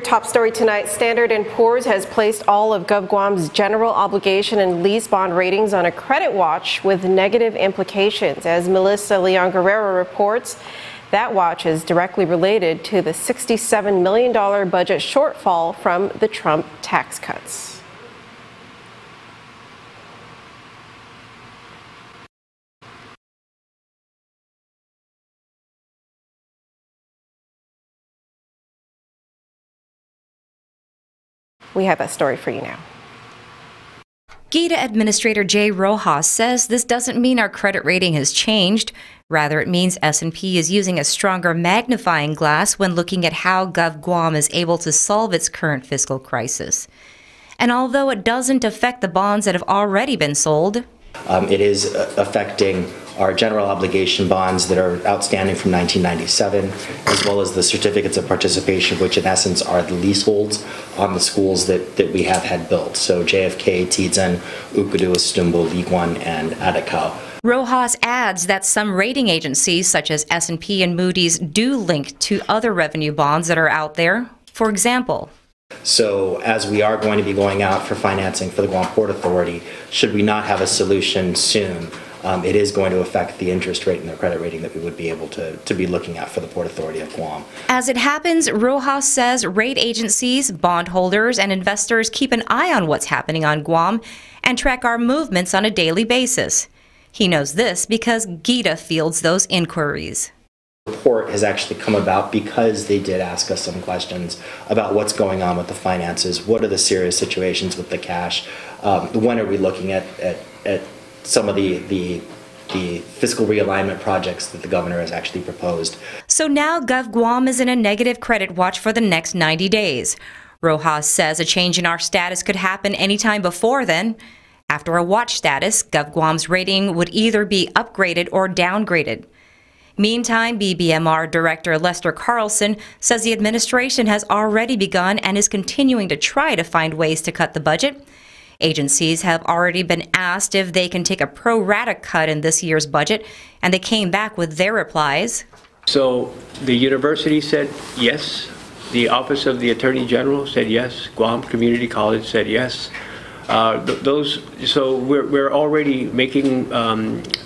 Top story tonight, Standard & Poor's has placed all of Guam's general obligation and lease bond ratings on a credit watch with negative implications. As Melissa Leon Guerrero reports, that watch is directly related to the $67 million budget shortfall from the Trump tax cuts. We have that story for you now. GITA Administrator Jay Rojas says this doesn't mean our credit rating has changed. Rather, it means S&P is using a stronger magnifying glass when looking at how Guam is able to solve its current fiscal crisis. And although it doesn't affect the bonds that have already been sold, it is affecting our general obligation bonds that are outstanding from 1997, as well as the certificates of participation, which in essence are the leaseholds on the schools that we have had built. So JFK, Tizen, Ukadu, Stumbo, Liguan, and Adakau. Rojas adds that some rating agencies, such as S&P and Moody's, do link to other revenue bonds that are out there. For example, so as we are going to be going out for financing for the Guam Port Authority, should we not have a solution soon, it is going to affect the interest rate and the credit rating that we would be able to be looking at for the Port Authority of Guam. As it happens, Rojas says rate agencies, bondholders, and investors keep an eye on what's happening on Guam and track our movements on a daily basis. He knows this because GITA fields those inquiries. The report has actually come about because they did ask us some questions about what's going on with the finances, what are the serious situations with the cash, when are we looking at some of the fiscal realignment projects that the governor has actually proposed. So now Guam is in a negative credit watch for the next 90 days. Rojas says a change in our status could happen anytime before then. After a watch status, Guam's rating would either be upgraded or downgraded. Meantime, BBMR Director Lester Carlson says the administration has already begun and is continuing to try to find ways to cut the budget. Agencies have already been asked if they can take a pro rata cut in this year's budget, and they came back with their replies. So the university said yes, the Office of the Attorney General said yes, Guam Community College said yes. So we're already making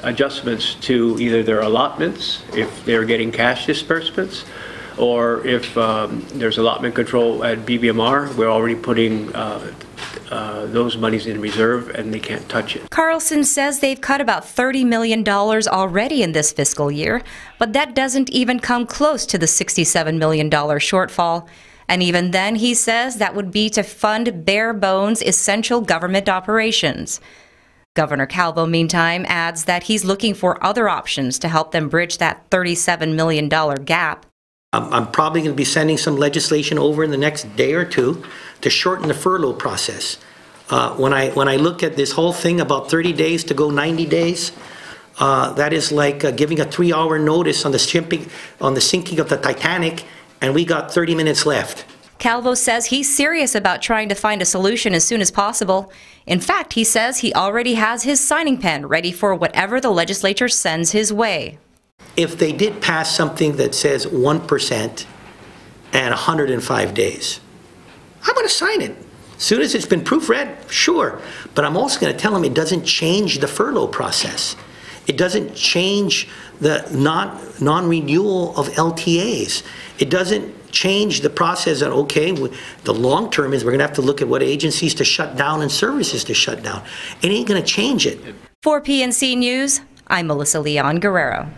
adjustments to either their allotments, if they're getting cash disbursements, or if there's allotment control at BBMR, we're already putting those monies in reserve and they can't touch it. Carlson says they've cut about $30 million already in this fiscal year, but that doesn't even come close to the $67 million shortfall. And even then, he says that would be to fund bare bones essential government operations. Governor Calvo, meantime, adds that he's looking for other options to help them bridge that $37 million gap. I'm probably going to be sending some legislation over in the next day or two to shorten the furlough process. When I look at this whole thing about 30 days to go 90 days, that is like giving a 3-hour notice on the sinking of the Titanic, and we got 30 minutes left. Calvo says he's serious about trying to find a solution as soon as possible. In fact, he says he already has his signing pen ready for whatever the legislature sends his way. If they did pass something that says 1% and 105 days, I'm going to sign it. As soon as it's been proofread, sure. But I'm also going to tell them it doesn't change the furlough process. It doesn't change the non-renewal of LTAs. It doesn't change the process that, okay, the long term is we're going to have to look at what agencies to shut down and services to shut down. It ain't going to change it. For PNC News, I'm Melissa Leon Guerrero.